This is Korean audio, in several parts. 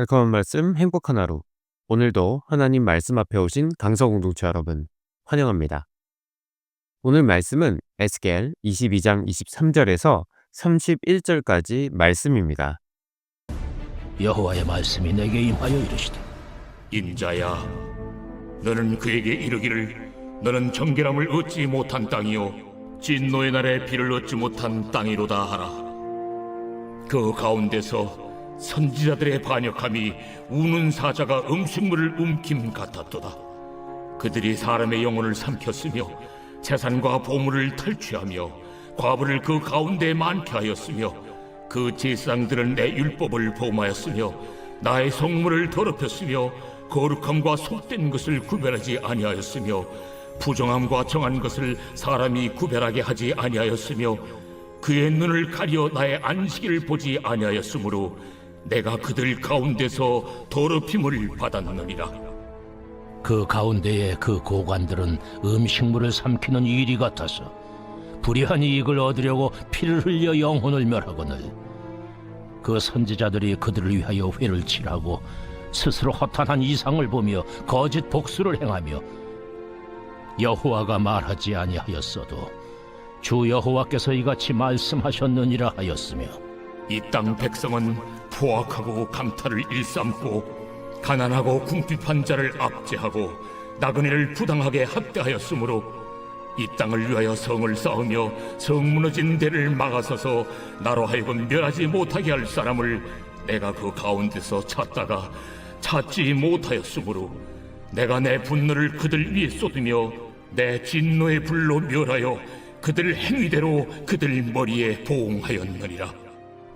달콤한 말씀, 행복한 하루. 오늘도 하나님 말씀 앞에 오신 강서 공동체 여러분, 환영합니다. 오늘 말씀은 에스겔 22장 23절에서 31절까지 말씀입니다. 여호와의 말씀이 내게 임하여 이르시되 인자야, 너는 그에게 이르기를 너는 정결함을 얻지 못한 땅이요 진노의 날에 비를 얻지 못한 땅이로다 하라. 그 가운데서 선지자들의 반역함이 우는 사자가 음식물을 움킴 같았도다. 그들이 사람의 영혼을 삼켰으며 재산과 보물을 탈취하며 과부를 그 가운데 많게 하였으며 그 제사장들은 내 율법을 범하였으며 나의 성물을 더럽혔으며 거룩함과 속된 것을 구별하지 아니하였으며 부정함과 정한 것을 사람이 구별하게 하지 아니하였으며 그의 눈을 가려 나의 안식일을 보지 아니하였으므로 내가 그들 가운데서 더럽힘을 받았느니라. 그 가운데에 그 고관들은 음식물을 삼키는 이리 같아서 불의한 이익을 얻으려고 피를 흘려 영혼을 멸하거늘 그 선지자들이 그들을 위하여 회를 칠하고 스스로 허탄한 이상을 보며 거짓 복수를 행하며 여호와가 말하지 아니하였어도 주 여호와께서 이같이 말씀하셨느니라 하였으며 이 땅 백성은 포악하고 강탈을 일삼고 가난하고 궁핍한 자를 압제하고 나그네를 부당하게 학대하였으므로 이 땅을 위하여 성을 쌓으며 성 무너진 데를 막아서서 나로 하여금 멸하지 못하게 할 사람을 내가 그 가운데서 찾다가 찾지 못하였으므로 내가 내 분노를 그들 위에 쏟으며 내 진노의 불로 멸하여 그들 행위대로 그들 머리에 보응하였느니라.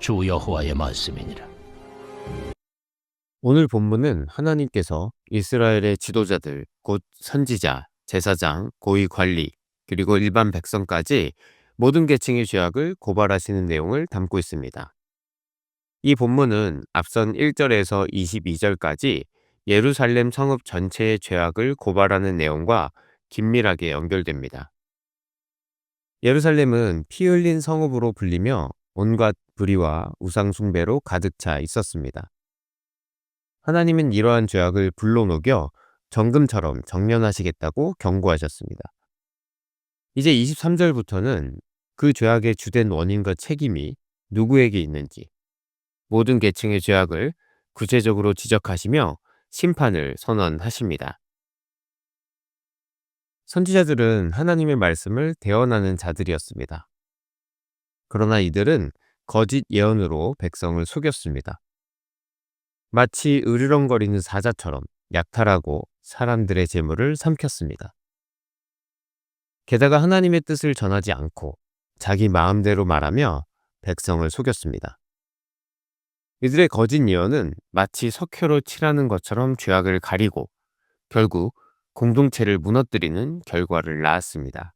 주 여호와의 말씀이니라. 오늘 본문은 하나님께서 이스라엘의 지도자들, 곧 선지자, 제사장, 고위 관리, 그리고 일반 백성까지 모든 계층의 죄악을 고발하시는 내용을 담고 있습니다. 이 본문은 앞선 1절에서 22절까지 예루살렘 성읍 전체의 죄악을 고발하는 내용과 긴밀하게 연결됩니다. 예루살렘은 피 흘린 성읍으로 불리며 온갖 불의와 우상 숭배로 가득 차 있었습니다. 하나님은 이러한 죄악을 불로 녹여 정금처럼 정련하시겠다고 경고하셨습니다. 이제 23절부터는 그 죄악의 주된 원인과 책임이 누구에게 있는지, 모든 계층의 죄악을 구체적으로 지적하시며 심판을 선언하십니다. 선지자들은 하나님의 말씀을 대언하는 자들이었습니다. 그러나 이들은 거짓 예언으로 백성을 속였습니다. 마치 으르렁거리는 사자처럼 약탈하고 사람들의 재물을 삼켰습니다. 게다가 하나님의 뜻을 전하지 않고 자기 마음대로 말하며 백성을 속였습니다. 이들의 거짓 예언은 마치 석회로 칠하는 것처럼 죄악을 가리고 결국 공동체를 무너뜨리는 결과를 낳았습니다.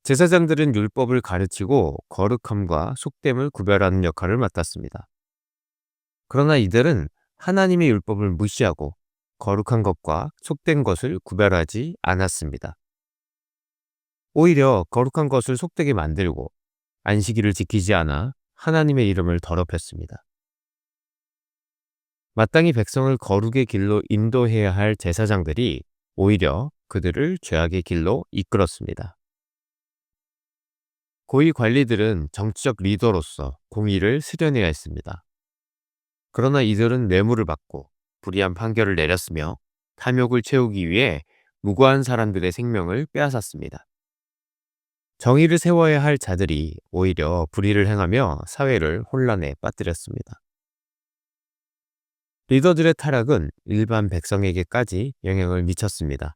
제사장들은 율법을 가르치고 거룩함과 속됨을 구별하는 역할을 맡았습니다. 그러나 이들은 하나님의 율법을 무시하고 거룩한 것과 속된 것을 구별하지 않았습니다. 오히려 거룩한 것을 속되게 만들고 안식일을 지키지 않아 하나님의 이름을 더럽혔습니다. 마땅히 백성을 거룩의 길로 인도해야 할 제사장들이 오히려 그들을 죄악의 길로 이끌었습니다. 고위 관리들은 정치적 리더로서 공의를 수련해야 했습니다. 그러나 이들은 뇌물을 받고 불의한 판결을 내렸으며 탐욕을 채우기 위해 무고한 사람들의 생명을 빼앗았습니다. 정의를 세워야 할 자들이 오히려 불의를 행하며 사회를 혼란에 빠뜨렸습니다. 리더들의 타락은 일반 백성에게까지 영향을 미쳤습니다.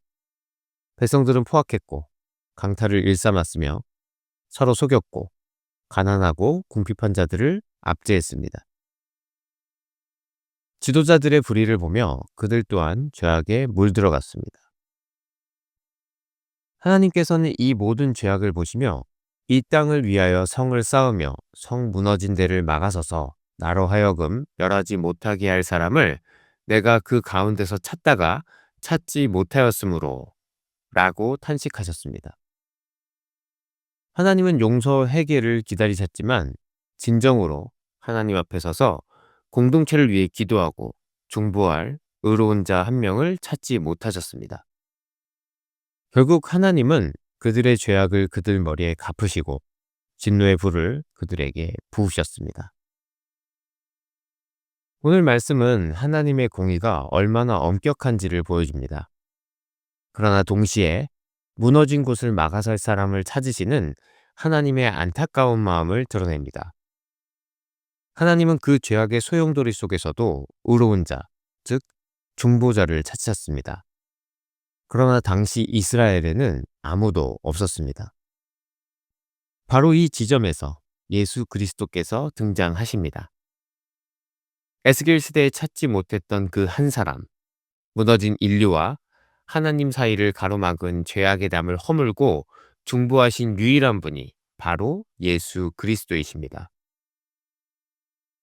백성들은 포악했고 강탈을 일삼았으며 서로 속였고 가난하고 궁핍한 자들을 압제했습니다. 지도자들의 불의를 보며 그들 또한 죄악에 물들어갔습니다. 하나님께서는 이 모든 죄악을 보시며 이 땅을 위하여 성을 쌓으며 성 무너진 데를 막아서서 나로 하여금 멸하지 못하게 할 사람을 내가 그 가운데서 찾다가 찾지 못하였으므로 라고 탄식하셨습니다. 하나님은 용서 회개를 기다리셨지만 진정으로 하나님 앞에 서서 공동체를 위해 기도하고 중보할 의로운 자 한 명을 찾지 못하셨습니다. 결국 하나님은 그들의 죄악을 그들 머리에 갚으시고 진노의 불을 그들에게 부으셨습니다. 오늘 말씀은 하나님의 공의가 얼마나 엄격한지를 보여줍니다. 그러나 동시에 무너진 곳을 막아설 사람을 찾으시는 하나님의 안타까운 마음을 드러냅니다. 하나님은 그 죄악의 소용돌이 속에서도 의로운 자, 즉 중보자를 찾으셨습니다. 그러나 당시 이스라엘에는 아무도 없었습니다. 바로 이 지점에서 예수 그리스도께서 등장하십니다. 에스겔 시대에 찾지 못했던 그 한 사람, 무너진 인류와 하나님 사이를 가로막은 죄악의 담을 허물고 중보하신 유일한 분이 바로 예수 그리스도이십니다.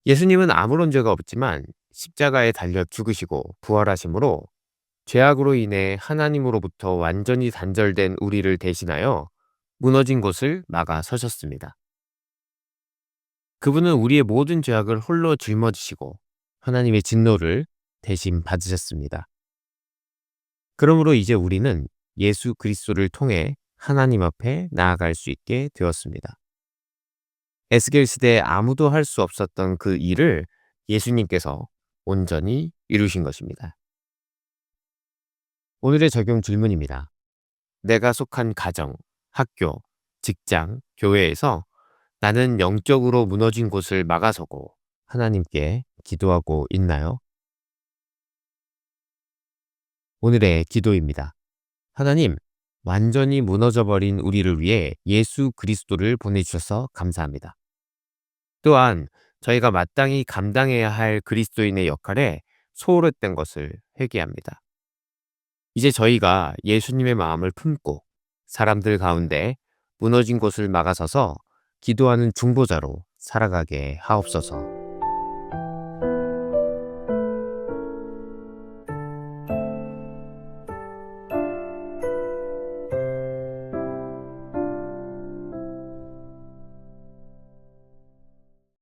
예수님은 아무런 죄가 없지만 십자가에 달려 죽으시고 부활하심으로 죄악으로 인해 하나님으로부터 완전히 단절된 우리를 대신하여 무너진 곳을 막아 서셨습니다. 그분은 우리의 모든 죄악을 홀로 짊어지시고 하나님의 진노를 대신 받으셨습니다. 그러므로 이제 우리는 예수 그리스도를 통해 하나님 앞에 나아갈 수 있게 되었습니다. 에스겔 시대에 아무도 할 수 없었던 그 일을 예수님께서 온전히 이루신 것입니다. 오늘의 적용 질문입니다. 내가 속한 가정, 학교, 직장, 교회에서 나는 영적으로 무너진 곳을 막아서고 하나님께 기도하고 있나요? 오늘의 기도입니다. 하나님, 완전히 무너져버린 우리를 위해 예수 그리스도를 보내주셔서 감사합니다. 또한 저희가 마땅히 감당해야 할 그리스도인의 역할에 소홀했던 것을 회개합니다. 이제 저희가 예수님의 마음을 품고 사람들 가운데 무너진 곳을 막아서서 기도하는 중보자로 살아가게 하옵소서.